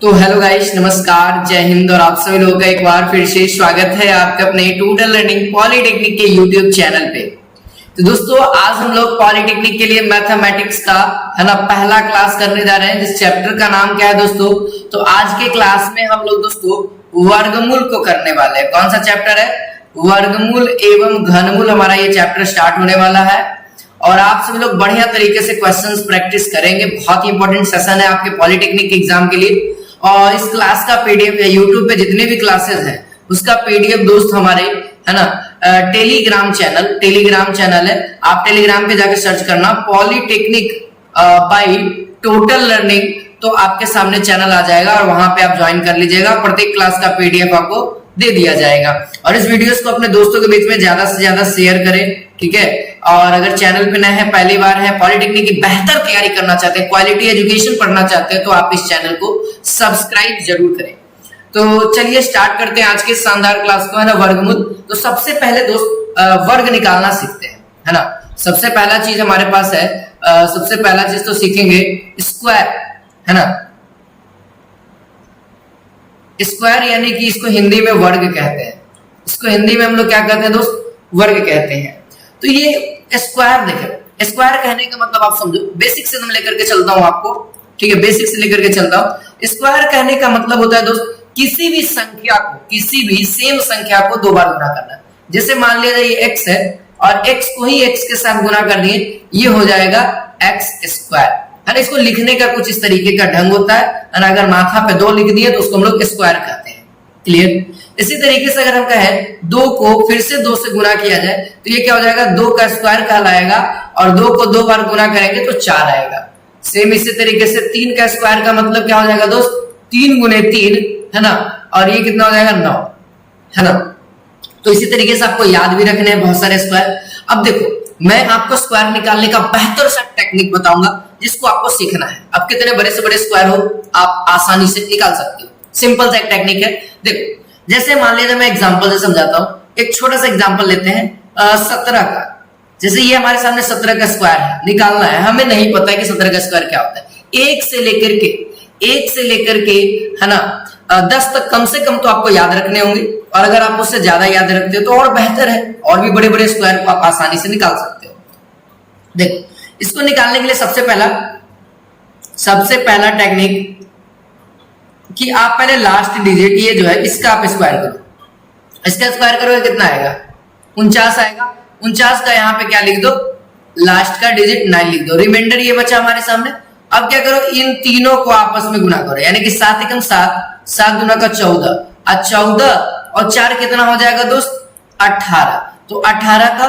तो hello guys, नमस्कार, जय हिंद और आप सभी लोगों का एक बार फिर से स्वागत है आपके अपने ट्यूटर लर्निंग पॉलिटेक्निक के यूट्यूब चैनल पे। तो दोस्तों, आज हम लोग पॉलिटेक्निक के लिए मैथमेटिक्स का पहला क्लास करने जा रहे हैं, जिस चैप्टर का नाम क्या है दोस्तों। तो आज के क्लास में हम लोग दोस्तों वर्गमूल को करने वाले हैं। कौन सा चैप्टर है? वर्गमूल एवं घनमूल। हमारा ये चैप्टर स्टार्ट होने वाला है और आप सभी लोग बढ़िया तरीके से क्वेश्चंस प्रैक्टिस करेंगे। बहुत ही इंपॉर्टेंट सेशन है आपके पॉलिटेक्निक एग्जाम के लिए। और इस क्लास का पीडीएफ यूट्यूब पे जितने भी क्लासेस हैं उसका पीडीएफ दोस्त हमारे टेलीग्राम चैनल है। आप टेलीग्राम पे जाकर सर्च करना पॉलिटेक्निक बाय टोटल लर्निंग, तो आपके सामने चैनल आ जाएगा और वहां पे आप ज्वाइन कर लीजिएगा। प्रत्येक क्लास का पीडीएफ आपको दे दिया जाएगा। और इस वीडियोस को अपने दोस्तों के बीच में ज्यादा से ज्यादा शेयर करें, ठीक है। और अगर चैनल पे नए हैं, पहली बार है, पॉलिटेक्निक की बेहतर तैयारी करना चाहते हैं, क्वालिटी एजुकेशन पढ़ना चाहते हैं, तो आप इस चैनल को सब्सक्राइब जरूर करें। तो चलिए स्टार्ट करते हैं आज के शानदार क्लास को, है ना, वर्गमूल। तो सबसे पहले दोस्त वर्ग निकालना सीखते हैं, है ना। सबसे पहला चीज हमारे पास है, सबसे पहला चीज तो सीखेंगे स्क्वायर, है ना। स्क्वायर यानी कि इसको हिंदी में वर्ग कहते हैं। इसको हिंदी में हम लोग क्या कहते हैं दोस्त? वर्ग कहते हैं। तो ये स्क्वायर देखें, स्क्वायर कहने का मतलब आप समझो, बेसिक से मैं लेकर के चलता हूं आपको, ठीक है, बेसिक से लेकर के चलता हूं। स्क्वायर कहने का मतलब होता है दोस्त किसी भी संख्या को, किसी भी सेम संख्या को दो बार गुना करना। जैसे मान लिया जाए ये x है और x को ही x के साथ गुना कर दिए, ये हो जाएगा x स्क्वायर, है ना। इसको लिखने का कुछ इस तरीके का ढंग होता है। अगर माथा पे 2 लिख दिए तो उसको हम लोग स्क्वायर कहते हैं। क्लियर? इसी तरीके से अगर हम कहें 2 को फिर से 2 से गुना किया जाए तो ये क्या हो जाएगा? 2 का स्क्वायर कहलाएगा। और 2 को 2 बार गुना करेंगे तो 4 आएगा। सेम इसी तरीके से 3 का स्क्वायर का मतलब क्या हो जाएगा दोस्त? 3 गुने 3, है ना। और ये कितना हो जाएगा? 9, है ना। तो इसी तरीके से आपको याद भी रखने हैं बहुत सारे स्क्वायर। अब देखो, मैं आपको स्क्वायर निकालने का बेहतर सा टेक्निक बताऊंगा जिसको आपको सीखना है। अब कितने बड़े से बड़े स्क्वायर हो आप आसानी से निकाल सकते हो। सिंपल सा एक टेक्निक है। देखो, जैसे मान लीजिए मैं एग्जांपल से समझाता हूं। एक छोटा सा एग्जांपल लेते हैं 17 का। जैसे ये हमारे सामने 17 का स्क्वायर है, निकालना है। हमें नहीं पता है कि 17 का स्क्वायर क्या होता है। 1 से लेकर के है ना 10 तक कम से कम तो आपको याद रखने होंगे। और अगर आप उससे ज्यादा याद रखते हो तो और बेहतर है, और भी बड़े बड़े स्क्वायर को आप आसानी से निकाल सकते हो। देखो, इसको निकालने के लिए सबसे पहला टेक्निक कि आप पहले लास्ट डिजिट ये जो है इसका आप स्क्वायर करो। इसका स्क्वायर करोगे कितना आएगा? 49 आएगा। 49 का यहाँ पे क्या लिख दो? लास्ट का डिजिट 9 लिख दो। रिमाइंडर ये बचा हमारे सामने। अब क्या करो? इन तीनों को आपस में गुना करो, यानी कि 7 एकम 7, 7 गुना का 14, और 14 और 4 कितना हो जाएगा दोस्त? 18। तो 18 का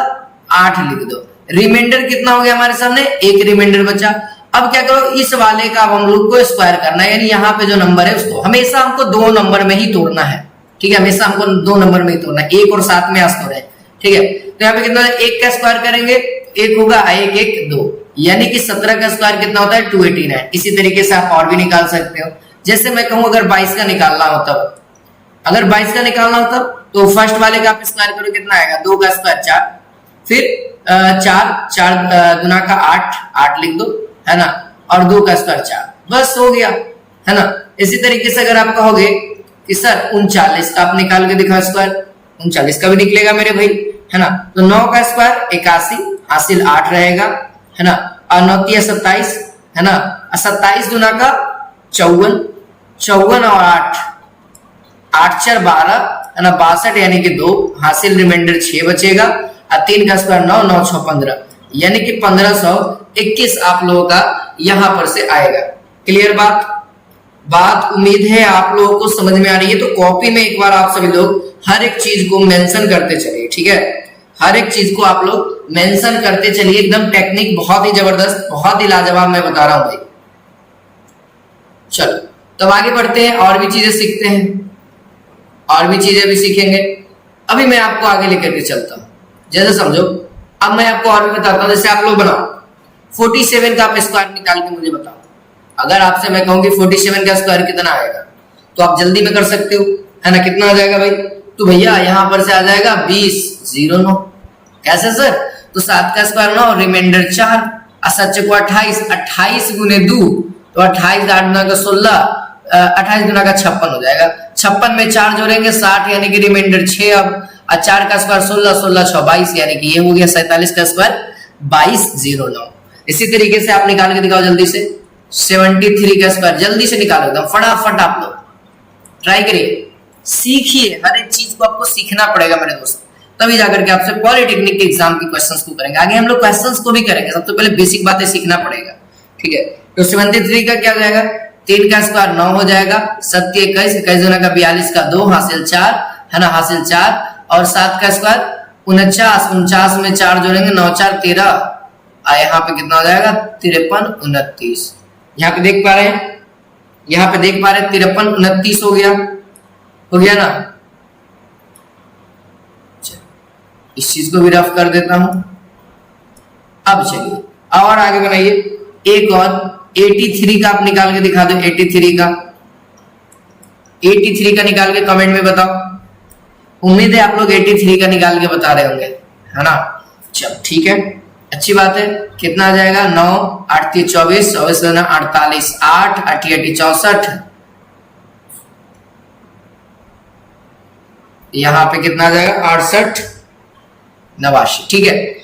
8 लिख दो। रिमाइंडर कितना हो गया हमारे सामने? एक रिमाइंडर बचा। अब क्या करो? इस वाले का हम लोग को स्क्वायर करना है, यानी यहाँ पे जो नंबर है उसको हमेशा हमको 2 नंबर में ही तोड़ना है, ठीक है। हमेशा हमको 2 नंबर में ही तोड़ना है। 1 और 7 में आज तोड़े, ठीक है। तो यहाँ पे कितना है? 1 का स्क्वायर करेंगे, 1 होगा, 1 1 2, यानी कि 17 का स्क्वायर कितना होता है? 289। इसी तरीके से आप और भी निकाल सकते हो। जैसे मैं कहूँ अगर 22 का निकालना हो तब, अगर 22 का निकालना हो तब तो फर्स्ट वाले का आप स्क्वायर करो, कितना आएगा? 2 का स्क्वायर 4, फिर 4 गुना का 8 लिख दो, है ना। और 2 का स्क्वायर 4, बस हो गया, है ना। इसी तरीके से अगर आप कहोगे कि सर 39 का आप निकाल के दिखाओ स्क्वायर, 39 का भी निकलेगा मेरे भाई, है ना। तो 9 का स्क्वायर 81, हासिल 8 रहेगा, है ना। और 9 3 27, है ना। 27 गुना का 54, 54 और 8 4 12, है ना, 62, यानी कि 2, हासिल रिमाइंडर 6 बचेगा। और 3 का स्क्वायर 9, 9 6 15, यानी कि 1521 आप लोगों का यहां पर से आएगा। क्लियर बात उम्मीद है आप लोगों को समझ में आ रही है। तो कॉपी में एक बार आप सभी लोग हर एक चीज को मेंशन करते चलिए, ठीक है। हर एक चीज को आप लोग मेंशन करते चलिए। एकदम टेक्निक बहुत ही जबरदस्त, बहुत ही लाजवाब मैं बता रहा हूं भाई। चलो तब आगे बढ़ते हैं, और भी चीजें सीखते हैं, और भी चीजें भी सीखेंगे। अभी मैं आपको आगे लेकर के चलता हूं, जैसे समझो। अब मैं आपको और भी बताता हूं। जैसे आप लोग बनाओ 47 का आप स्क्वायर निकाल के मुझे बताओ। अगर आपसे मैं कहूँ कि 47 का स्क्वायर कितना आएगा तो आप जल्दी में कर सकते हो, है ना। कितना आ जाएगा भाई? तो भैया यहां पर से आ जाएगा 20 09। कैसे सर? तो 7 का स्क्वायर 9, रिमाइंडर 4, 7 को 28, 28 गुने 2 तो 28 8 9 का 16, 28 गुना का 56 हो जाएगा। 56 में 4 जोड़ेंगे 60 यानी कि रिमाइंडर 6 अब, और 4 का स्क्वायर 16, 16 6 22 यानी कि ये हो गया 47 का स्क्वायर 2209। इसी तरीके से आप निकाल के दिखाओ जल्दी से 73 का स्क्वायर, जल्दी से निकालो एकदम फटाफट। आप लोग ट्राई करिए, सीखिए, हर एक चीज को आपको सीखना पड़ेगा मेरे दोस्त, तभी जाकर के आपसे पॉलिटेक्निक के एग्जाम के क्वेश्चंस को करेंगे। आगे हम लोग क्वेश्चंस को भी करेंगे, सबसे पहले बेसिक बातें सीखना पड़ेगा, ठीक है। तो 73 का क्या हो जाएगा, 3 का स्क्वायर 9 हो जाएगा, 7 के 21, 21 गुना का 42 का 2 हासिल 4 है ना, हासिल 4, और 7 का स्क्वायर 49, 49 में 4 जोड़ेंगे 9 4 13, और यहाँ पे कितना हो जाएगा 53 29। यहाँ पे देख पा रहे हैं, यहाँ पे देख पा रहे हैं 53 29 हो गया ना। इस चीज को भी रफ कर देता हूं। अब चलिए और आगे बनाइए एक और 83 का आप निकाल के दिखा दो। 83 का निकाल के कमेंट में बताओ। उम्मीद है आप लोग 83 का निकाल के बता रहे होंगे, है ना। चलो ठीक है, अच्छी बात है। कितना आ जाएगा 9 8 3 24, 24 48, 8 8 8 64, यहां पे कितना आ जाएगा 68 89, ठीक है।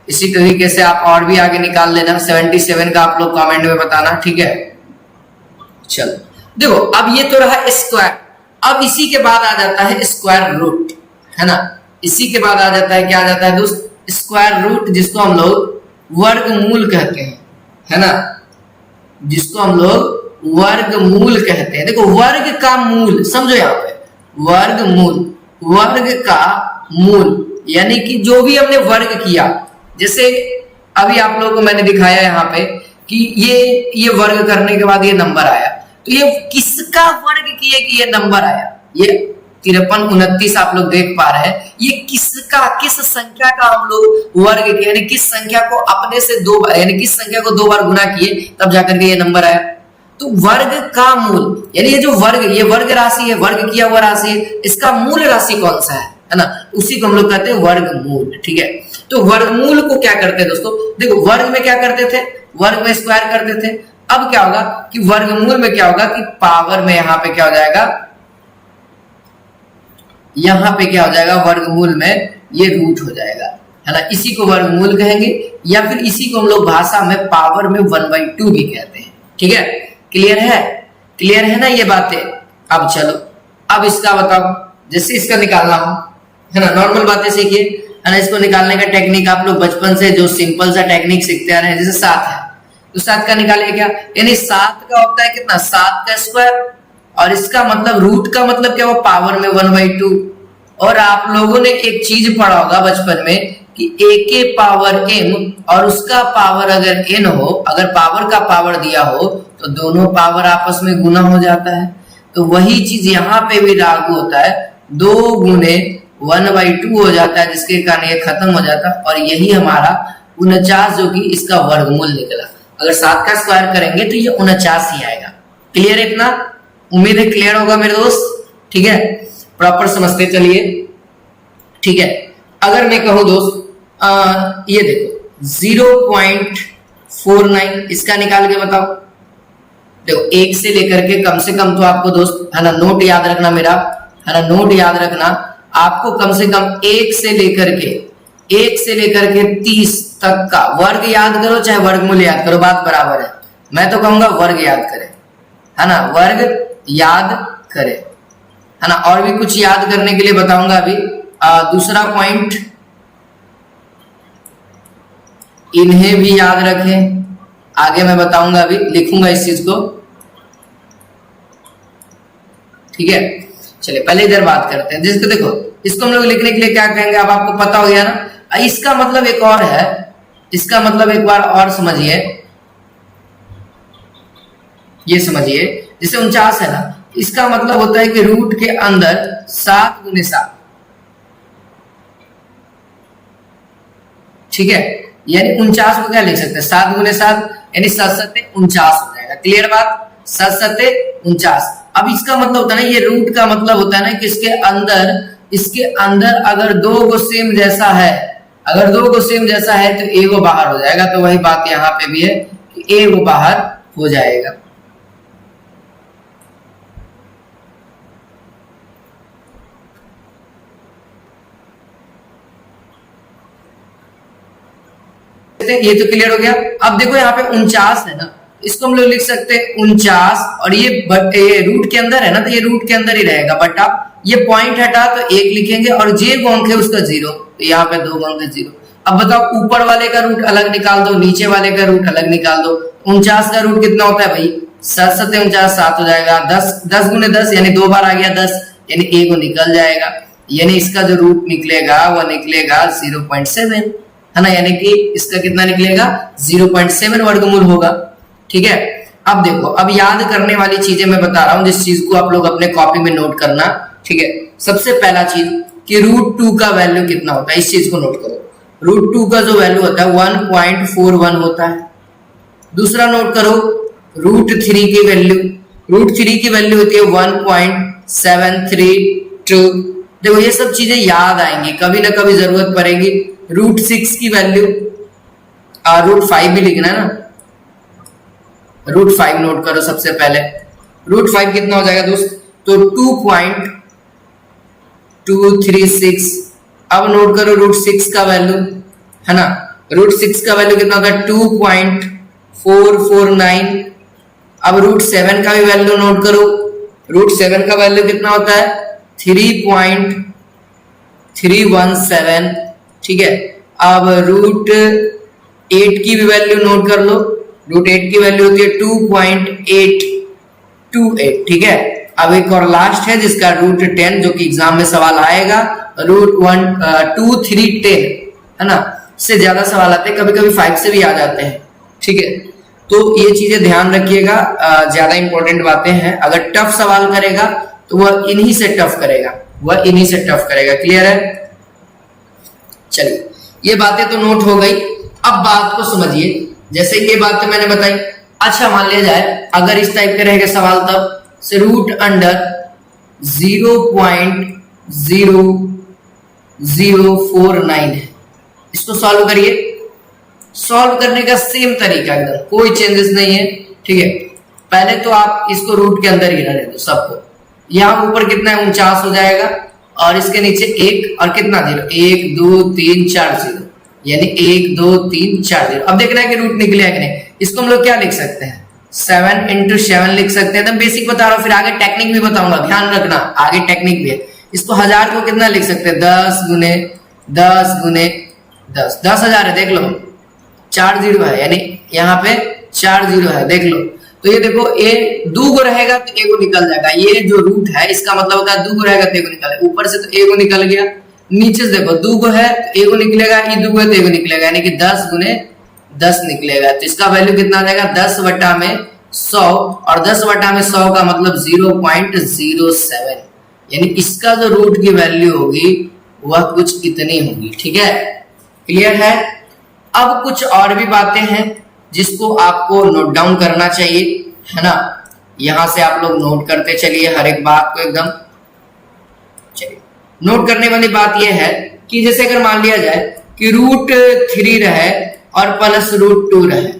इसी तरीके से आप और भी आगे निकाल लेना। 77 का आप लोग कमेंट में बताना, ठीक है। चलो देखो, अब ये तो रहा स्क्वायर, अब इसी के बाद आ जाता है स्क्वायर रूट, है ना। इसी के बाद आ जाता है, क्या आ जाता है दोस्त, स्क्वायर रूट, जिसको हम लोग वर्गमूल कहते हैं, है ना, जिसको हम लोग वर्गमूल कहते हैं। देखो वर्ग का मूल समझो, यहाँ पे वर्गमूल, वर्ग का मूल यानी कि जो भी हमने वर्ग किया, जैसे अभी आप लोगों को मैंने दिखाया यहाँ पे कि ये वर्ग करने के बाद ये नंबर आया, तो ये किसका वर्ग किए कि ये नंबर आया, ये 53 29 आप लोग देख पा रहे हैं, ये किसका, किस संख्या का हम लोग वर्ग किए, यानी किस संख्या को अपने से 2 बार, यानी किस संख्या को 2 बार गुना किए तब जाकर के ये नंबर आया। तो वर्ग का मूल यानी ये जो वर्ग, ये वर्ग राशि है, वर्ग किया हुआ राशि है, इसका मूल राशि कौन सा है ना, उसी को हम लोग कहते हैं वर्गमूल, ठीक है। तो वर्गमूल को क्या करते हैं दोस्तों, देखो वर्ग में क्या करते थे, वर्ग में स्क्वायर करते थे। अब क्या होगा कि वर्गमूल में क्या होगा कि पावर में यहाँ पे क्या हो जाएगा, यहाँ पे क्या हो जाएगा, वर्गमूल में ये रूट हो जाएगा, है ना। इसी को वर्गमूल कहेंगे, या फिर इसी को हम लोग भाषा में पावर में 1/2 भी कहते हैं, ठीक है। क्लियर है, क्लियर है ना ये बातें। अब चलो, अब इसका बताओ, जैसे इसका निकालना हो, है ना, नॉर्मल बातें सीखिए, है ना। इसको निकालने का टेक्निक आप लोग बचपन से जो सिंपल सा टेक्निक सीखते आ रहे हैं, जैसे 7 है तो 7 का निकालिए क्या, यानी 7 का होता है कितना 7 का स्क्वायर, और इसका मतलब रूट का मतलब क्या हुआ पावर में 1/2। और आप लोगों ने एक चीज पढ़ा होगा बचपन में कि a के पावर m और उसका पावर अगर n हो, अगर पावर का पावर दिया हो तो दोनों पावर आपस में गुना हो जाता है। तो वही चीज यहाँ पे भी लागू होता है, 2 गुने 1/2 हो जाता है, जिसके कारण ये खत्म हो जाता है, और यही हमारा 49 जो कि इसका वर्गमूल निकला। अगर 7 का स्क्वायर करेंगे तो ये 49 ही आएगा। क्लियर है इतना, उम्मीद है क्लियर होगा मेरे दोस्त, ठीक है। प्रॉपर समझते चलिए, ठीक है। अगर मैं कहूं दोस्त ये देखो 0.49, इसका निकाल के बताओ। देखो 1 से लेकर के कम से कम तो आपको दोस्त, है ना, नोट याद रखना मेरा, है ना, नोट याद रखना आपको, कम से कम 1 से लेकर के 30 तक का वर्ग याद करो, चाहे वर्गमूल याद करो, बात बराबर है। मैं तो कहूंगा वर्ग याद करें, है ना, वर्ग याद करें, है ना। और भी कुछ याद करने के लिए बताऊंगा अभी। दूसरा पॉइंट, इन्हें भी याद रखें, आगे मैं बताऊंगा, अभी लिखूंगा इस चीज को, ठीक है। चलिए पहले इधर बात करते हैं, जिसको देखो इसको हम लोग लिखने के लिए क्या कहेंगे, अब आपको पता हो गया ना। इसका मतलब एक और है, इसका मतलब एक बार और समझिए, ये समझिए, जैसे 49 है ना, इसका मतलब होता है कि रूट के अंदर 7 गुने 7, ठीक है। यानी 49 को क्या लिख सकते हैं, 7 गुने 7 यानी 7 7 49 हो जाएगा। क्लियर बात, 7 7 49। अब इसका मतलब होता है ना, ये रूट का मतलब होता है ना कि इसके अंदर अगर 2 को सेम जैसा है, अगर 2 को सेम जैसा है तो ए को बाहर हो जाएगा। तो वही बात यहाँ पे भी है कि ए को बाहर हो जाएगा, ये तो क्लियर हो गया। अब देखो यहाँ पे 49 है ना, इसको हम लोग लिख सकते हैं 49, और ये रूट के अंदर है ना, तो ये रूट के अंदर ही रहेगा, बटा ये पॉइंट हटा तो 1 लिखेंगे, और जे गुणक है उसका 0, तो यहाँ पे 2 गुणक 0। अब बताओ ऊपर वाले का रूट अलग निकाल दो, नीचे वाले का रूट अलग निकाल दो। 49 का रूट कितना होता है भाई, 7 7 49, 7 हो जाएगा। 10 गुने 10 यानी 2 बार आ गया 10, यानी ए को निकल जाएगा, यानी इसका जो रूट निकलेगा वो निकलेगा 0.7, है ना, यानी कि इसका कितना निकलेगा 0.7 वर्गमूल होगा। ठीक है, अब देखो, अब याद करने वाली चीजें मैं बता रहा हूं, जिस चीज को आप लोग अपने कॉपी में नोट करना। ठीक है, सबसे पहला चीज कि √2 का वैल्यू कितना होता है, इस चीज को नोट करो। √2 का जो वैल्यू होता है 1.41 होता है। दूसरा नोट करो √3 की वैल्यू, √3 की वैल्यू होती है 1.732। देखो ये सब चीजें याद आएंगी, कभी ना कभी जरूरत पड़ेगी। √6 की वैल्यू, √5 भी लिखना है ना, √5 नोट करो सबसे पहले। √5 कितना हो जाएगा दोस्त, तो 2.236। अब नोट करो √6 का वैल्यू, है ना, √6 का वैल्यू कितना होता है 2.449। अब √7 का भी वैल्यू नोट करो, √7 का वैल्यू कितना होता है 3.317। ठीक है, अब √8 की भी वैल्यू नोट कर लो, √8 की वैल्यू होती है 2.828। ठीक है, अब एक और लास्ट है जिसका √10, जो कि एग्जाम में सवाल आएगा, √2.310, है ना, इससे ज्यादा सवाल आते हैं, कभी कभी 5 से भी आ जाते हैं। ठीक है, तो ये चीजें ध्यान रखिएगा, ज्यादा इंपॉर्टेंट बातें हैं। अगर टफ सवाल करेगा तो वह इन्हीं से टफ करेगा, क्लियर है। चलिए, ये बातें तो नोट हो गई। अब बात को समझिए, जैसे ये बात तो मैंने बताई। अच्छा, मान लिया जाए अगर इस टाइप के रहेगा सवाल, तब से √0.0049 है, इसको सॉल्व करिए। सॉल्व करने का सेम तरीका एकदम, कोई चेंजेस नहीं है। ठीक है, पहले तो आप इसको रूट के अंदर ही रहने दो सबको। यहाँ ऊपर कितना है 49 हो जाएगा, और इसके नीचे 1 और कितना 0, 1 2 3 4 0, यानी 1 2 3 4 0। अब देखना है कि रूट निकले है कि नहीं। इसको हम लोग क्या लिख सकते हैं, 7 × 7 लिख सकते हैं। एकदम बेसिक बता रहा हूँ, फिर आगे टेक्निक भी बताऊंगा, ध्यान रखना, आगे टेक्निक भी है। इसको 1000 को कितना लिख सकते हैं, 10 गुने 10 गुने 10, 10,000 है, देख लो 4 0 है, यानी यहाँ पे 4 0 है, देख लो। तो ये देखो, ए 2 को रहेगा तो ए को निकल जाएगा, ये जो रूट है इसका मतलब होता है 2 को रहेगा तो ए को निकलेगा। ऊपर से तो ए को निकल गया, नीचे से देखो 2 को है तो ए को निकलेगा, ये 2 को है तो ए को निकलेगा, यानी कि 10 गुने 10 निकलेगा। तो इसका वैल्यू कितना आ जाएगा 10/100, और 10/100 का मतलब 0.07, यानी इसका जो रूट की वैल्यू होगी वह कुछ इतनी होगी। ठीक है, क्लियर है। अब कुछ और भी बातें हैं जिसको आपको नोट डाउन करना चाहिए, है ना। यहां से आप लोग नोट करते चलिए हर एक बात को एकदम। चलिए, नोट करने वाली बात यह है कि जैसे अगर मान लिया जाए कि √3 रहे और प्लस √2 रहे,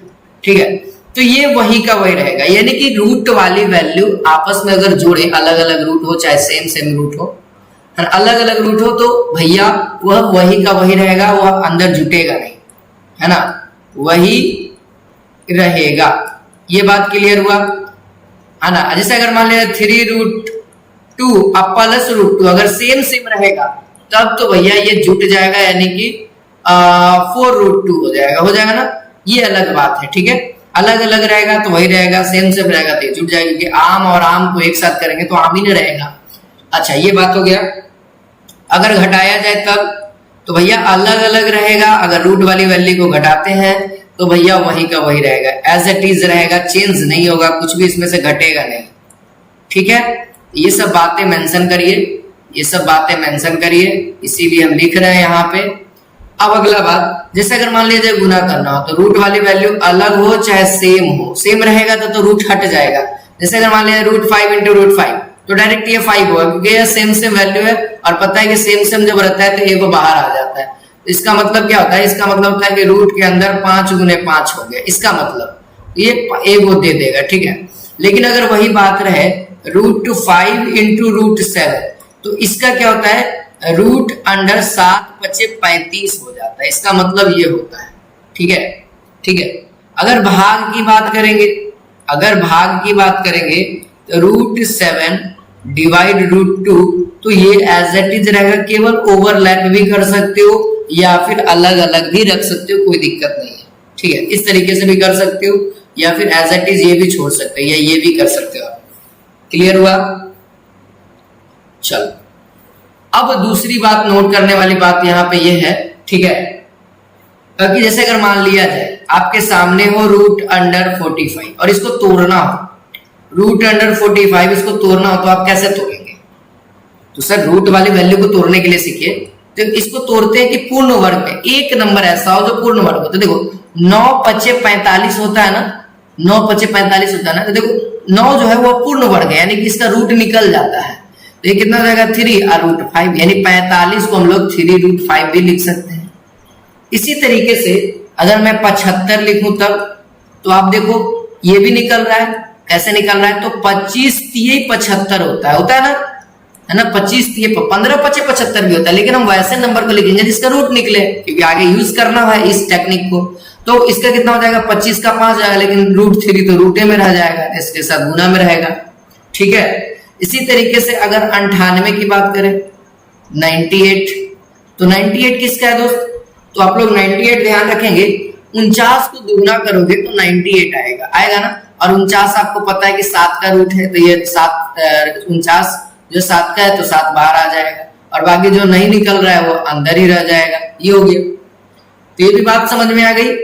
ठीक है, तो ये वही का वही रहेगा, यानी कि रूट वाली वैल्यू आपस में अगर जोड़े, अलग अलग रूट हो चाहे सेम रूट हो, अलग अलग रूट हो, तो भैया वह वही का वही रहेगा, वह अंदर जुटेगा नहीं, है ना, वही रहेगा। ये बात क्लियर हुआ, है ना। जैसे अगर मान लिया 3√2 अब प्लस √2 अगर सेम रहेगा तब तो भैया ये जुट जाएगा, यानी कि 4√2 हो जाएगा ना। ये अलग बात है, ठीक है। अलग अलग रहेगा तो वही रहेगा, सेम रहेगा तो जुट जाएगा, क्योंकि आम और आम को एक साथ करेंगे तो आम ही नहीं रहेगा। अच्छा, ये बात हो गया। अगर घटाया जाए तब तो भैया अलग अलग रहेगा, अगर रूट वाली वैल्यू को घटाते हैं तो भैया वही का वही रहेगा, एज इट इज रहेगा, चेंज नहीं होगा, कुछ भी इसमें से घटेगा नहीं, ठीक है। ये सब बातें मेंशन करिए, ये सब बातें मेंशन करिए, इसीलिए हम लिख रहे हैं यहाँ पे। अब अगला बात, जैसे अगर मान लीजिए गुना करना हो तो रूट वाली वैल्यू अलग हो चाहे सेम हो, सेम रहेगा तो रूट हट जाएगा। जैसे अगर मान लीजिए √5 × √5 तो डायरेक्ट ये 5 होगा, क्योंकि ये सेम वैल्यू है और पता है कि सेम जब रहता है तो ए को बाहर आ जाता है। इसका मतलब क्या होता है, इसका मतलब होता है कि रूट के अंदर 5 × 5 हो गया, इसका मतलब ये ए को दे देगा, ठीक है। लेकिन अगर वही बात रहे √5 × √7 तो इसका क्या होता है, √7 × 5 = 35 हो जाता है, इसका मतलब ये होता है, ठीक है, ठीक है। अगर भाग की बात करेंगे, अगर भाग की बात करेंगे तो √7 डिवाइड √2, तो ये एज इट इज रहेगा। केवल ओवरलैप भी कर सकते हो या फिर अलग अलग भी रख सकते हो, कोई दिक्कत नहीं है, ठीक है। इस तरीके से भी कर सकते हो या फिर एज इट इज ये भी छोड़ सकते हो या ये भी कर सकते हो आप। क्लियर हुआ? चलो, अब दूसरी बात नोट करने वाली बात यहाँ पे ये है, ठीक है, कि जैसे अगर मान लिया जाए आपके सामने हो √45 और इसको तोड़ना हो, √45 इसको तोड़ना हो तो आप कैसे तोड़ेंगे? तो सर रूट वाली वैल्यू को तोड़ने के लिए सीखिए, तो इसको तोड़ते हैं कि पूर्ण वर्ग में एक नंबर ऐसा हो जो पूर्ण वर्ग हो। तो देखो 9 × 5 = 45 होता है ना, 9 × 5 = 45 होता है ना। तो देखो 9 जो है वो पूर्ण वर्ग है, यानी कि इसका रूट निकल जाता है। तो ये कितना हो जाएगा 3 और √5, यानी 45 को हम लोग 3√5 भी लिख सकते हैं। इसी तरीके से अगर मैं 75 लिखूं तब, तो आप देखो ये भी निकल रहा है। कैसे निकल रहा है? तो 25 × 75 होता है ना, 25 × 15 × 5 = 75 भी होता है। लेकिन हम वैसे नंबर को लिखेंगे जिसका रूट निकले, क्योंकि आगे यूज करना है इस टेक्निक को। तो इसका कितना हो जाएगा? 25 का 5 जाएगा, लेकिन √3 तो रूटे में रह जाएगा, इसके साथ गुना में रहेगा, ठीक है। इसी तरीके से अगर 98 की बात करें, 98, तो 98 किसका है दोस्त? तो आप लोग 98 ध्यान रखेंगे, 49 को दुगुना करोगे तो 98 आएगा ना। और 49 आपको पता है कि 7 का रूट है, तो ये 49 जो 7 का है तो 7 बाहर आ जाएगा, और बाकी जो नहीं निकल रहा है वो अंदर ही रह जाएगा। ये हो गया, तो ये भी बात समझ में आ गई।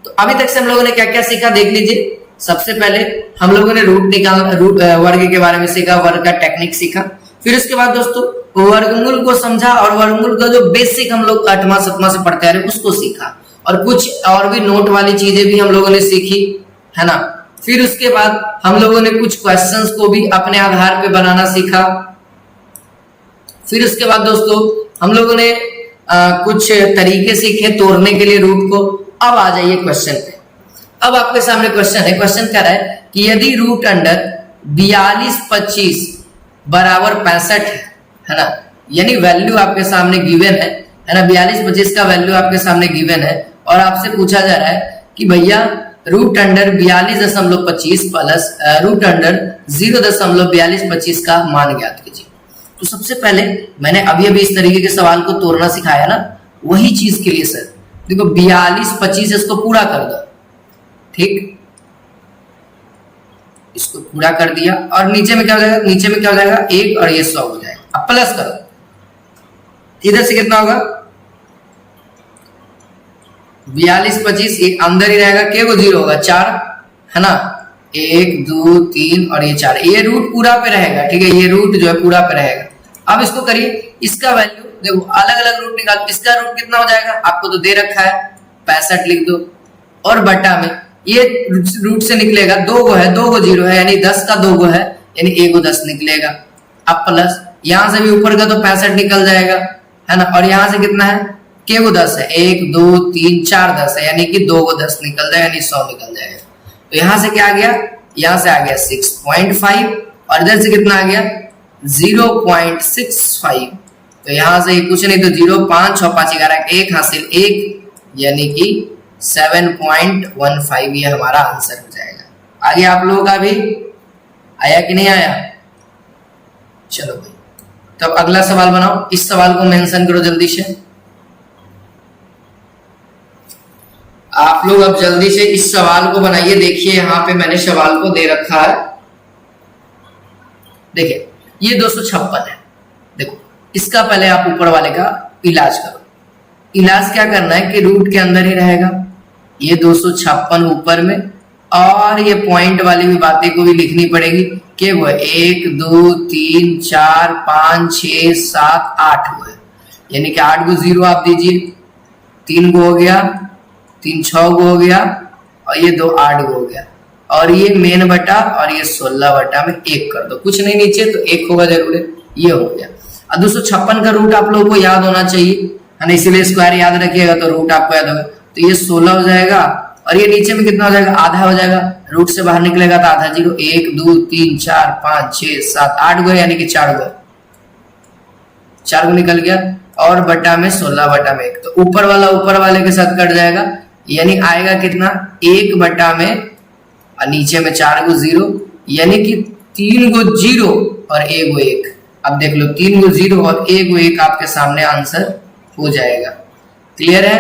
तो अभी तक से हम लोगों ने क्या क्या सीखा देख लीजिए। सबसे पहले हम लोगों ने रूट वर्ग के बारे में सीखा, वर्ग का टेक्निक सीखा। फिर उसके बाद दोस्तों वर्गमूल को समझा, और वर्गमूल का जो बेसिक हम लोग 8वां 7वां से पढ़ते आ रहे उसको सीखा, और कुछ और भी नोट वाली चीजें भी हम लोगों ने सीखी, है ना। फिर उसके बाद हम लोगों ने कुछ क्वेश्चंस को भी अपने आधार पे बनाना सीखा। फिर उसके बाद दोस्तों हम लोगों ने कुछ तरीके सीखे तोड़ने के लिए रूट को। अब आ जाइए क्वेश्चन पे। अब आपके सामने क्वेश्चन है, क्वेश्चन कह रहा है कि यदि √42 25 बराबर 65 है ना, यानी वैल्यू आपके सामने गिवन है ना, 42 25 का वैल्यू आपके सामने गिवन है, और आपसे पूछा जा रहा है कि भैया √42.25 प्लस √0.4225 का मान ज्ञात कीजिए। तो सबसे पहले मैंने अभी इस तरीके के सवाल को तोड़ना सिखाया ना, वही चीज के लिए सर देखो 42 25 इसको पूरा कर दो, ठीक, इसको पूरा कर दिया, और नीचे में क्या हो जाएगा? नीचे में क्या हो जाएगा? 1 और ये 100 हो जाएगा। अब प्लस करो, इधर से कितना होगा? 42 25 एक अंदर ही रहेगा, के को 0 होगा, 4 है ना, 1 2 3 और ये 4, ये रूट पूरा पे रहेगा, ठीक है, ये रूट जो है पूरा पे रहेगा। अब इसको करिए, इसका वैल्यू देखो अलग अलग रूट निकाल, इसका रूट कितना हो जाएगा? आपको तो दे रखा है 65 लिख दो, और बटा में ये रूट से निकलेगा 2 गो है, 2 गो 0 है, यानी 10 का 2 गो है, यानी 1 गो 10 निकलेगा। अब प्लस यहां से भी ऊपर का तो 65 निकल जाएगा, है ना, और यहां से कितना है? के गो 10 है, 1 2 3 4 10 है, यानी कि 2 गो 10 निकल जाएगा, यानी 100 निकल जाएगा। तो यहां से क्या आ गया? यहां से आ गया 6.5, और इधर से कितना आ गया? 0.65। तो यहां से कुछ नहीं तो 0 5 और 5 11 1 हासिल 1, यानी कि 7.15 ये हमारा आंसर हो जाएगा। आगे आप लोगों का भी आया कि नहीं आया? चलो भाई, तब अगला सवाल बनाओ, इस सवाल को मेंशन करो जल्दी से। आप लोग अब जल्दी से इस सवाल को बनाइए। देखिए यहाँ पे मैंने सवाल को दे रखा है, देखिए ये 256 है। देखो इसका पहले आप ऊपर वाले का इलाज करो। इलाज क्या करना है कि रूट के अंदर ही रहेगा, ये 256 ऊपर में, और ये पॉइंट वाली भी बातें को भी लिखनी पड़ेगी कि वो 1 2 3 4 5 6 7 8 वो है, यानी कि 8 को 0 आप दीजिए, 3 को हो गया, 3 6 को हो गया, और ये 2 8 को हो गया, और ये मेन बटा और ये 16 बटा में 1 कर दो, कुछ नहीं नीचे तो 1 होगा जरूर है, ये हो गया। और 256 का रूट आप लोगों को याद होना चाहिए, है ना, इसीलिए स्क्वायर याद रखिएगा तो रूट आपको याद होगा। तो ये 16 हो जाएगा, और ये नीचे में कितना हो जाएगा? आधा हो जाएगा, रूट से बाहर निकलेगा तो आधा 0, 1 2 3 4 5 6 7 8 गो, यानी कि 4 गो निकल गया, और बटा में 16 बटा में 1, तो ऊपर वाला ऊपर वाले के साथ कट जाएगा, यानी आएगा कितना 1 में और नीचे में 4 को 0, यानी कि 3 को 0 और 1 को 1। अब देख लो 3 को 0 और 1 को 1 आपके सामने आंसर हो जाएगा। क्लियर है?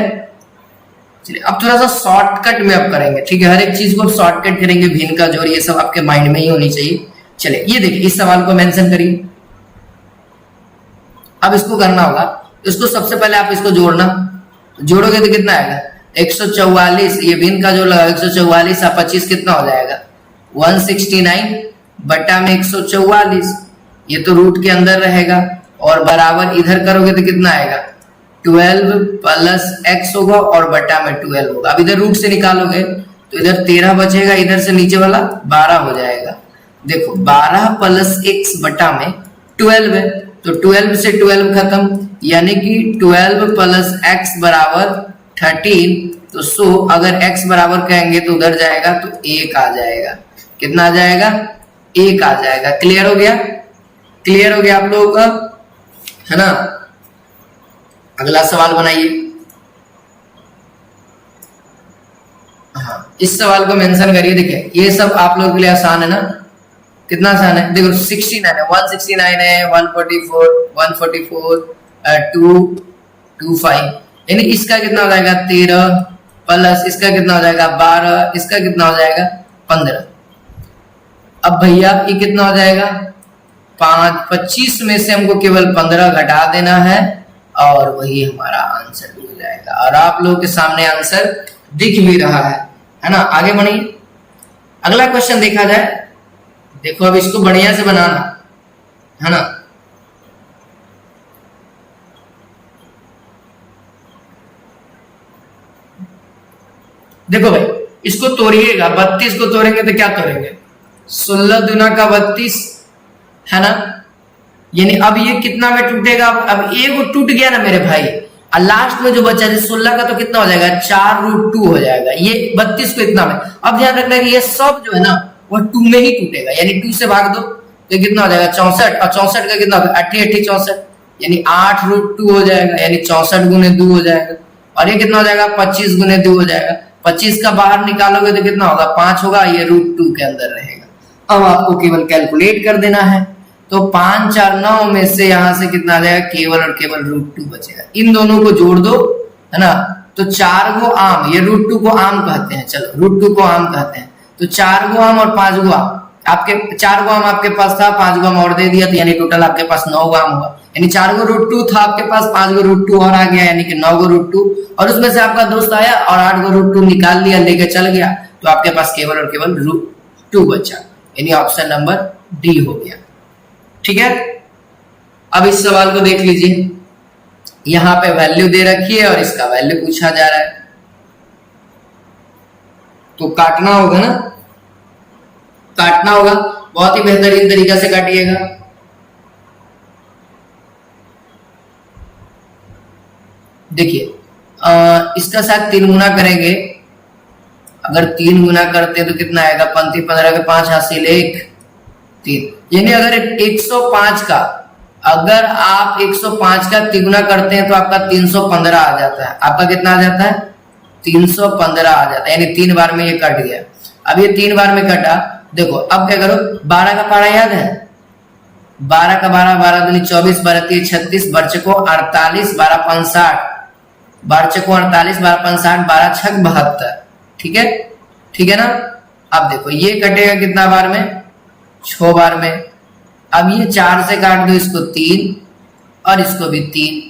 चलिए अब थोड़ा सा शॉर्टकट में अब करेंगे, ठीक है। हर एक चीज को शॉर्टकट करेंगे, भिन्न का जोड़, ये सब आपके माइंड में ही होनी चाहिए। चलिए ये देखिए, इस सवाल को मेंशन करिए। अब इसको करना होगा, इसको सबसे पहले आप इसको जोड़ना, जोड़ोगे तो कितना आएगा 144, ये भिन्न का जोड़ लगा 144 और 25 कितना हो जाएगा 169 बटा में 144, ये तो रूट के अंदर रहेगा और बराबर इधर करोगे तो कितना आएगा 12 प्लस x होगा और बटा में 12 होगा। अब इधर रूट से निकालोगे तो इधर 13 बचेगा, इधर से नीचे वाला 12 हो जाएगा। देखो 12 प्लस x बटा में 12 है, तो 12 से 12 खत्म, यानी कि 12 प्लस x बराबर 13। तो सो अगर x बराबर कहेंगे तो उधर जाएगा तो 1 आ जाएगा। कितना आ जाएगा 1 आ जाएगा। क्लियर हो गया? क्लियर हो गया आप लोगों का, है ना। अगला सवाल बनाइए। हाँ, इस सवाल को मेंशन करिए। देखिए ये सब आप लोगों के लिए आसान है ना, कितना आसान है। देखो 69 है, 169 है, 144, 144, 225, यानी इसका कितना हो जाएगा 13 प्लस इसका कितना हो जाएगा 12, इसका कितना हो जाएगा 15। अब भैया ये कितना हो जाएगा 25 में से हमको केवल 15 घटा देना है और वही हमारा आंसर भी हो जाएगा। और आप लोगों के सामने आंसर दिख भी रहा है ना। आगे बढ़िए, अगला क्वेश्चन देखा जाए। देखो अब इसको बढ़िया से बनाना, है ना। देखो भाई इसको तोड़िएगा, 32 को तोड़ेंगे तो क्या तोड़ेंगे 16 दूना का 32, है ना। यानी अब ये कितना में टूटेगा, अब एक वो टूट गया ना मेरे भाई, और लास्ट में जो बचा है 16 का तो कितना हो जाएगा 4√2 हो जाएगा। ये 32 को इतना में, अब ध्यान रखना कि ये सब जो है ना वो 2 में ही टूटेगा, यानी 2 से भाग दो तो कितना हो जाएगा 64, और 64 का कितना होगा 8 8 64, यानी 8√2 हो जाएगा, यानी 64 गुने 2 हो जाएगा। और ये कितना हो जाएगा 25 गुने 2 हो जाएगा। 25 का बाहर निकालोगे तो कितना होगा 5 होगा, ये √2 के अंदर रहेगा। अब आपको केवल कैलकुलेट कर देना है, तो 5 4 9 में से यहां से कितना आ जाएगा केवल और केवल √2 बचेगा। इन दोनों को जोड़ दो, है ना। तो 4 गो आम, ये √2 को आम कहते हैं, चलो √2 को आम कहते हैं। तो 4 गो आम और 5 गो आम, आपके 4 गो आम आपके पास था, 5 गो आम और दे दिया, तो यानी टोटल आपके पास 9 गो आम हुआ। यानी 4 गो √2 था आपके पास, 5 गो √2 और आ गया, यानी कि 9 गो √2। और उसमें से आपका दोस्त आया और 8 गो √2 निकाल लिया, लेके चल गया, तो आपके पास केवल और केवल √2 बचा, यानी ऑप्शन नंबर डी हो गया। ठीक है, अब इस सवाल को देख लीजिए। यहां पे वैल्यू दे रखी है और इसका वैल्यू पूछा जा रहा है, तो काटना होगा ना, काटना होगा। बहुत ही बेहतरीन तरीका से काटिएगा। देखिए इसका साथ 3 गुना करेंगे, अगर 3 गुना करते हैं तो कितना आएगा 35 15 के 5 हासिल 1 3, यानी अगर 105 का, अगर आप 105 का 3 गुना करते हैं तो आपका 315 आ जाता है। आपका कितना आ जाता है 315 आ जाता है, यानी 3 बार में ये कट गया। अब ये 3 बार में कटा, देखो अब क्या करो, 12 का पारा याद है, 12 का 12, 12 दूनी 24, 12 3 36, बरचको 48, 12 5 60, बरचको 48, 12 5 60, 12 6 72। ठीक है, ठीक है ना। अब देखो ये कटेगा कितना बार में 6 बार में। अब ये 4 से काट दो इसको 3 और इसको भी 3,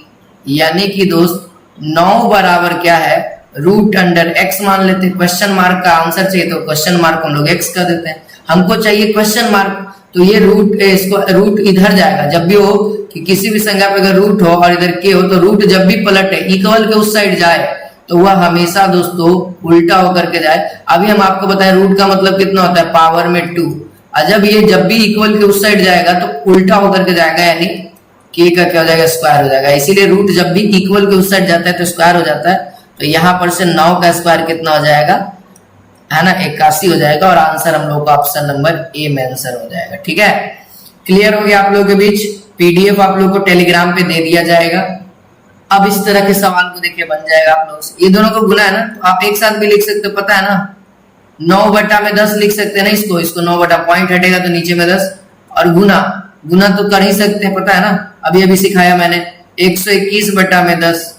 यानी कि दोस्त 9 बराबर क्या है √x मान लेते हैं। क्वेश्चन मार्क का आंसर चाहिए तो क्वेश्चन मार्क हम लोग x कर देते हैं, हमको चाहिए क्वेश्चन मार्क, तो ये इसको रूट इधर जाएगा। जब भी हो कि किसी भी संख्या पे अगर रूट हो और इधर के हो, तो रूट जब भी पलटे इक्वल के उस साइड जाए तो वह हमेशा दोस्तों उल्टा होकर के जाए। अभी हम आपको बताएं रूट का मतलब कितना होता है पावर में 2, और जब भी इक्वल के उस साइड जाएगा तो उल्टा होकर के जाएगा, यानी के का क्या हो जाएगा स्क्वायर हो जाएगा। इसीलिए रूट जब भी इक्वल के उस साइड जाता है तो स्क्वायर हो जाता है। तो यहाँ पर से 9 का स्क्वायर कितना हो जाएगा, है ना 81 हो जाएगा, और आंसर हम लोग का ऑप्शन नंबर ए में आंसर हो जाएगा। ठीक है, क्लियर हो गया आप लोगों के बीच। पीडीएफ आप लोग को टेलीग्राम पे दे दिया जाएगा। अब इस तरह के सवाल को देखिए बन जाएगा आप लोगों से। ये दोनों को गुना है ना, तो आप एक साथ भी लिख सकते हो, पता है ना। 9/10 लिख सकते हैं ना, इसको 9 पॉइंट हटेगा तो नीचे में 10, और गुना गुना तो कर ही सकते हैं, पता है ना, अभी अभी सिखाया मैंने। 121/10।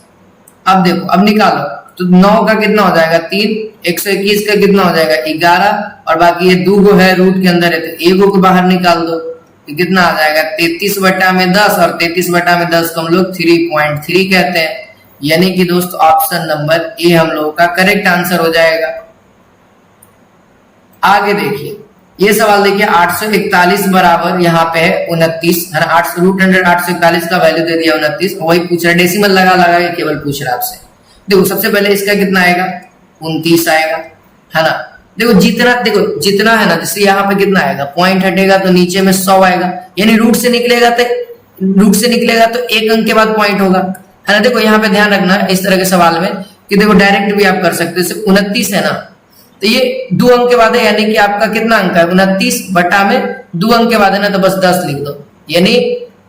अब देखो, अब निकालो तो 9 का कितना हो जाएगा 3, 121 का कितना हो जाएगा 11, और बाकी ये 2 गो है रूट के अंदर है तो 1 को बाहर निकाल दो तो कितना आ जाएगा 33/10, और 33/10 को हम लोग 3.3 कहते हैं। यानी कि दोस्त ऑप्शन नंबर ए हम लोग का करेक्ट आंसर हो जाएगा। आगे देखिए ये सवाल देखिए, 841 बराबर यहाँ पे है 29 है ना, 841 का वैल्यू दे दिया 29, वही पूछ रहा है, डेसिमल लगा लगा के केवल पूछ रहा है आपसे। देखो सबसे पहले इसका कितना आएगा 29 आएगा, है ना। देखो जितना है ना, जैसे यहाँ पे कितना आएगा, पॉइंट हटेगा तो नीचे में 100 आएगा, यानी रूट से निकलेगा तो एक अंक के बाद पॉइंट होगा, है ना। देखो यहाँ पे ध्यान रखना इस तरह के सवाल में कि देखो डायरेक्ट भी आप कर सकते हो। जैसे 29 है ना, तो ये 2 अंक के बाद है, यानी कि आपका कितना अंक है 29/2 अंक के बाद है ना, तो बस 10 लिख दो, यानी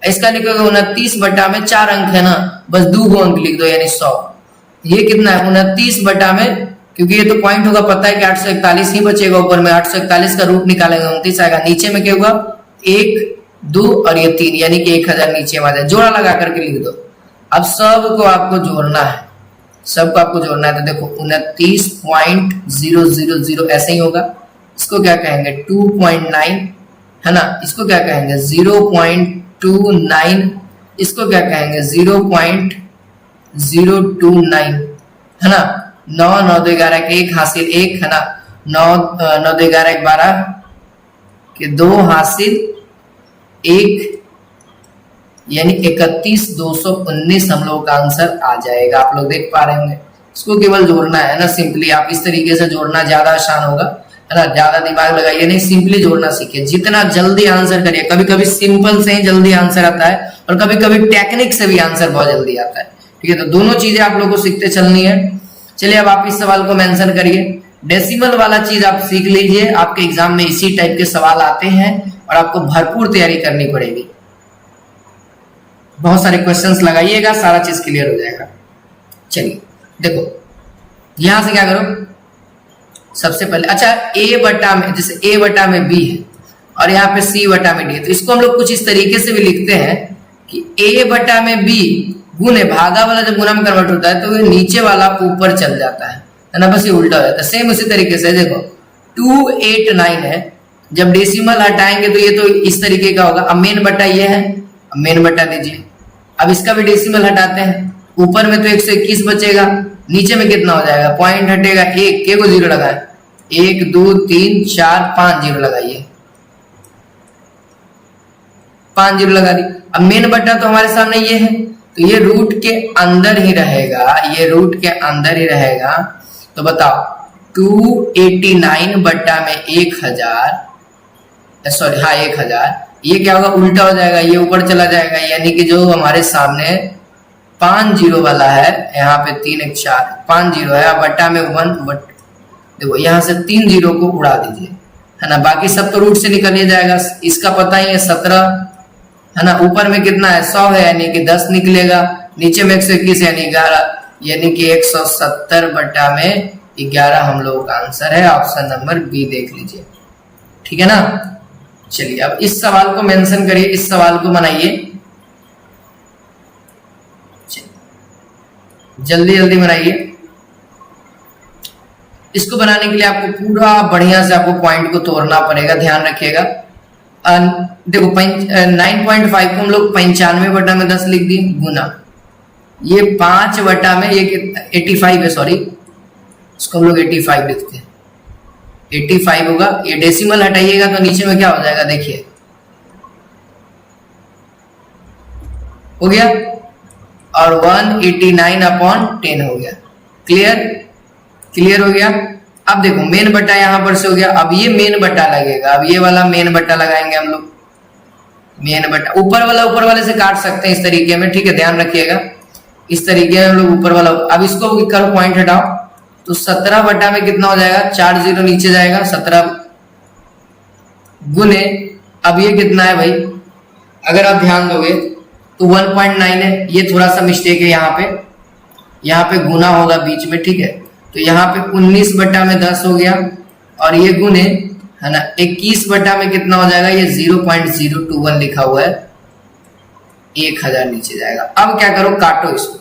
इसका लिखोगे 29/4 अंक है ना, बस 2 अंक लिख दो, यानी 100। ये कितना है 29 क्योंकि ये तो पॉइंट होगा, पता है कि 841 ही बचेगा, ऊपर में 841 का रूट निकालेंगे 29 आएगा, नीचे में क्या होगा 1 2 और ये 3, यानी कि 1000 नीचे में आ जाए, जोड़ा लगा करके लिख दो। अब सबको आपको जोड़ना है, तो देखो 29.000 ऐसे ही होगा। इसको क्या कहेंगे 2.9, है ना। इसको क्या कहेंगे 0.29, इसको क्या कहेंगे 0.029, है ना। 9 9 2 11 के 1 हासिल 1, है ना। 9 9 2 11 12 के 2 हासिल 1, यानी 31,219 हम लोग का आंसर आ जाएगा। आप लोग देख पा रहे होंगे, इसको केवल जोड़ना है ना सिंपली। आप इस तरीके से जोड़ना ज्यादा आसान होगा, है ना। ज्यादा दिमाग लगाइए नहीं, सिंपली जोड़ना सीखिए, जितना जल्दी आंसर करिए। कभी कभी सिंपल से ही जल्दी आंसर आता है, और कभी कभी टेक्निक से भी आंसर बहुत जल्दी आता है, ठीक है। तो दोनों चीजें आप लोग को सीखते चलनी है। चलिए अब आप इस सवाल को मेंशन करिए। डेसिमल वाला चीज आप सीख लीजिए, आपके एग्जाम में इसी टाइप के सवाल आते हैं, और आपको भरपूर तैयारी करनी पड़ेगी। बहुत सारे क्वेश्चंस लगाइएगा, सारा चीज क्लियर हो जाएगा। चलिए देखो यहां से क्या करो, सबसे पहले अच्छा जैसे a/b है, और यहाँ पे c/d है, तो इसको हम लोग कुछ इस तरीके से भी लिखते हैं कि a/b गुने भागा वाला जब गुना में कन्वर्ट होता है तो ये नीचे वाला ऊपर चल जाता है ना, बस ये उल्टा हो जाता है। सेम उसी तरीके से देखो 289 है, जब डेसिमल हटाएंगे तो ये तो इस तरीके का होगा। अब मेन बटा ये है, अब मेन बटा दीजिए। अब इसका भी डेसिमल हटाते हैं, ऊपर में तो 121 बचेगा, नीचे में कितना हो जाएगा, पॉइंट हटेगा 1, के को 0 लगाए, 1 2 3 4 5 0 लगाइए, 5 0 लगा दी। अब मेन बटा तो हमारे सामने ये है, तो ये रूट के अंदर ही रहेगा, ये रूट के अंदर ही रहेगा। तो बताओ 289 बटा में 1000, सॉरी हाँ 1000, ये क्या होगा उल्टा हो जाएगा, ये ऊपर चला जाएगा, यानी कि जो हमारे सामने 5 0 वाला है, यहाँ पे 3 1 4 5 0 है, बटा में 1 देखो यहाँ से 3 0 को उड़ा दीजिए, है ना। बाकी सब तो रूट से निकल ही जाएगा, इसका पता ही है 17, है ना। ऊपर में कितना है 100 है, यानी कि 10 निकलेगा, नीचे में 121 यानी 11, यानी कि 170 बटा में 11 हम लोगों का आंसर है। ऑप्शन नंबर बी देख लीजिए, ठीक है ना। चलिए अब इस सवाल को मेंशन करिए, इस सवाल को बनाइए, जल्दी जल्दी बनाइए। इसको बनाने के लिए आपको पूरा बढ़िया से आपको पॉइंट को तोड़ना पड़ेगा, ध्यान रखिएगा। देखो 9.5 को हम लोग 95 बटा में 10 लिख दिए गुना, ये 5 बटा में ये 85 है, सॉरी इसको हम लोग 85 लिखते हैं, 85 होगा। ये डेसिमल हटाइएगा तो नीचे में क्या हो जाएगा, देखिए हो गया, और 189/10 हो गया। क्लियर हो गया। अब देखो मेन बटा यहां पर से हो गया, अब ये मेन बटा लगेगा, अब ये वाला मेन बटा लगाएंगे हम लोग, मेन बटा ऊपर वाले से काट सकते हैं इस तरीके में, ठीक है, ध्यान रखिएगा इस तरीके में हम लोग ऊपर वाला। अब इसको करो पॉइंट हटाओ तो 17 बटा में कितना हो जाएगा, 4 0 नीचे जाएगा, 17 गुने, अब ये कितना है भाई, अगर आप ध्यान दोगे तो 1.9 है, ये थोड़ा सा मिस्टेक है यहाँ पे गुना होगा बीच में, ठीक है। तो यहाँ पे 19/10 हो गया और ये गुने है ना 21 बटा में कितना हो जाएगा, ये 0.021 लिखा हुआ है, 1000 नीचे जाएगा। अब क्या करो, काटो इसको।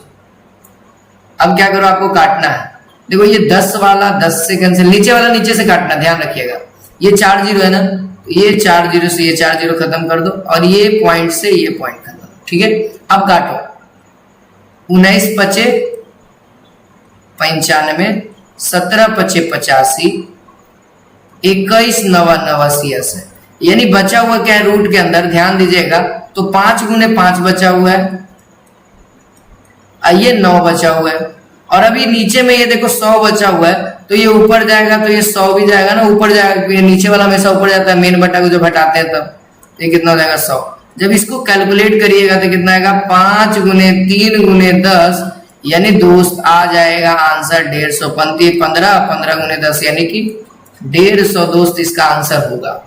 अब क्या करो, आपको काटना है। देखो ये 10 वाला 10 से कैंसिल, नीचे वाला नीचे से काटना, ध्यान रखिएगा। ये 4 जीरो है ना, तो ये 4 जीरो से ये 4 जीरो खत्म कर दो और ये पॉइंट से ये पॉइंट खत्म, ठीक है। अब काटो, 19 पचे 95, 17 पचे 85, 21 नवा 89, यानी बचा हुआ क्या है रूट के अंदर, ध्यान दीजिएगा। तो 5 गुने 5 बचा हुआ है, ये 9 बचा हुआ है और अभी नीचे में ये देखो 100 बचा हुआ है, तो ये ऊपर जाएगा तो ये 100 भी जाएगा ना, ऊपर जाएगा। ये नीचे वाला हमेशा ऊपर जाता है, मेन बटा को जब हटाते हैं तब, तो ये कितना हो जाएगा 100। जब इसको कैलकुलेट करिएगा तो कितना आएगा, 5 गुने 3 गुने 10, यानी दोस्त आ जाएगा आंसर 150। 15 गुने 10 यानी कि 150 दोस्त इसका आंसर होगा।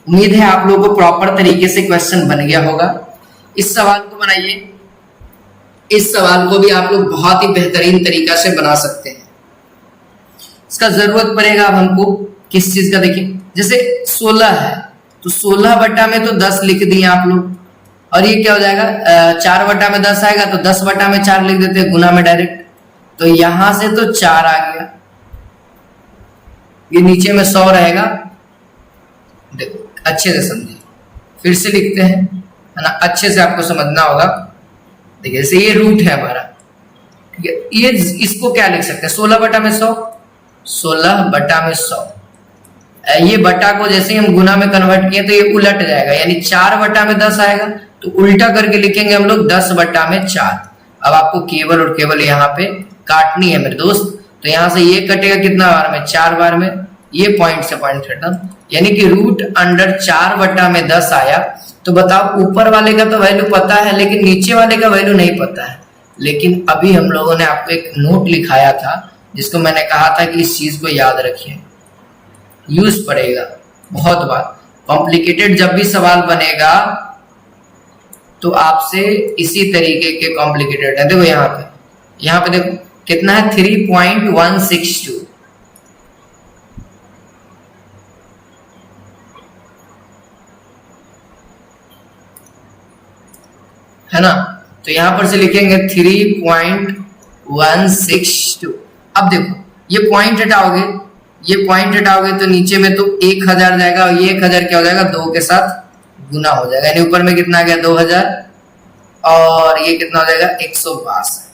उम्मीद है आप लोगों को प्रॉपर तरीके से क्वेश्चन बन गया होगा। इस सवाल को बनाइए, इस सवाल को भी आप लोग बहुत ही बेहतरीन तरीका से बना सकते हैं। इसका जरूरत पड़ेगा अब हमको किस चीज का, देखिए जैसे 16 है तो 16 बटा में तो 10 लिख दिए आप लोग, और ये क्या हो जाएगा 4 बटा में 10 आएगा तो 10 बटा में 4 लिख देते हैं गुना में डायरेक्ट, तो यहां से तो 4 आ गया, ये नीचे में 100 रहेगा। देखो अच्छे से समझिए, फिर से लिखते हैं है ना, अच्छे से आपको समझना होगा। देखिए जैसे ये रूट है हमारा, ठीक है, ये इसको क्या लिख सकते हैं, 16 बटा में 100, 16 बटा में 100। ये बटा को जैसे हम गुना में कन्वर्ट किए तो ये उलट जाएगा, यानी 4 बटा में 10 आएगा, तो उल्टा करके लिखेंगे हम लोग 10 बटा में 4। अब आपको केवल और केवल यहाँ पे काटनी है मेरे दोस्त, तो यहाँ से ये कटेगा कितना बार में, 4 बार में, ये पॉइंट से पॉइंट खत्म, यानी कि रूट अंडर 4 बटा में 10 आया। तो बताओ ऊपर वाले का तो वैल्यू पता है लेकिन नीचे वाले का वैल्यू नहीं पता है। लेकिन अभी हम लोगों ने आपको एक नोट लिखाया था जिसको मैंने कहा था कि इस चीज को याद रखिए, यूज पड़ेगा बहुत बार। कॉम्प्लिकेटेड जब भी सवाल बनेगा तो आपसे इसी तरीके के कॉम्प्लिकेटेड है। देखो यहाँ पे देखो कितना है, 3.162, है ना, तो यहां पर से लिखेंगे 3.162। अब देखो ये पॉइंट हटाओगे, ये पॉइंट हटाओगे तो नीचे में तो 1000 जाएगा और ये 1000 क्या हो जाएगा, 2 के साथ गुना हो जाएगा, यानी ऊपर में कितना आ गया 2000 और ये कितना हो जाएगा 162।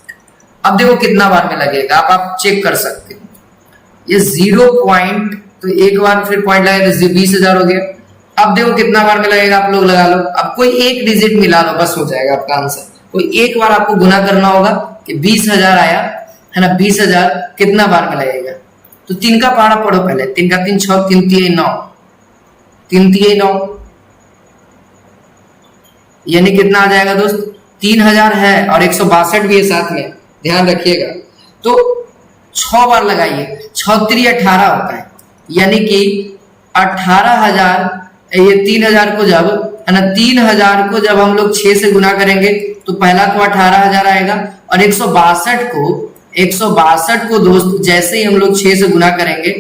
अब देखो कितना बार में लगेगा, आप चेक कर सकते हो। ये 0 पॉइंट तो एक बार फिर पॉइंट लगा तो 20,000 हो गया। अब देखो कितना बार में लगेगा, आप लोग लगा लो, अब कोई एक डिजिट मिला लो बस हो जाएगा आपका आंसर। कोई एक बार आपको गुना करना होगा कि 20,000 आया है ना, 20,000 कितना बार में लगेगा, तो 3 का पहाड़ा पढ़ो पहले, 3 का 3 6, 3 3 9, 3 3 9, यानी कितना आ जाएगा दोस्त, 3000 है और 162 भी है साथ में, ध्यान रखिएगा। तो 6 बार लगाइए, 6 3 18 होता है, यानी कि 18,000, ये 3000 को जब है ना, 3000 को जब हम लोग 6 से गुना करेंगे तो पहला तो 18,000 आएगा और 162 को दोस्त जैसे ही हम लोग 6 से गुना करेंगे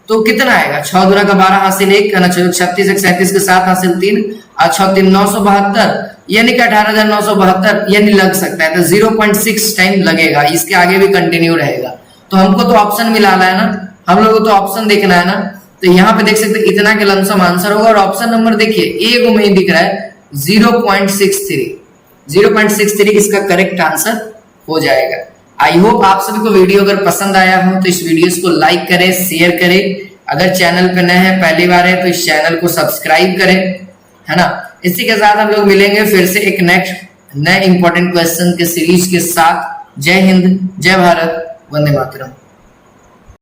तो कितना आएगा, 6 दूना का 12 हासिल 1 है ना, 36 1 37 के 7 हासिल 3 और 6 3 972, यानी कि 18,972, यानी लग सकता है। तो 0.6 टाइम लगेगा, इसके आगे भी कंटिन्यू रहेगा। तो हमको तो ऑप्शन मिलाना है ना, हम लोग को तो ऑप्शन देखना है ना, तो यहाँ पे देख सकते हैं इतना के लमसम आंसर होगा। और ऑप्शन नंबर देखिए ए को में दिख रहा है 0.63 इसका करेक्ट आंसर हो जाएगा। आई होप आप सभी को वीडियो अगर पसंद आया हो तो इस वीडियो को लाइक करें, शेयर करें। अगर चैनल पे नए हैं, पहली बार है, तो इस चैनल को सब्सक्राइब करें, है ना। इसी के साथ हम लोग मिलेंगे फिर से एक नेक्स्ट नए इंपॉर्टेंट क्वेश्चन के सीरीज के साथ। जय हिंद, जय भारत, वंदे मातरम।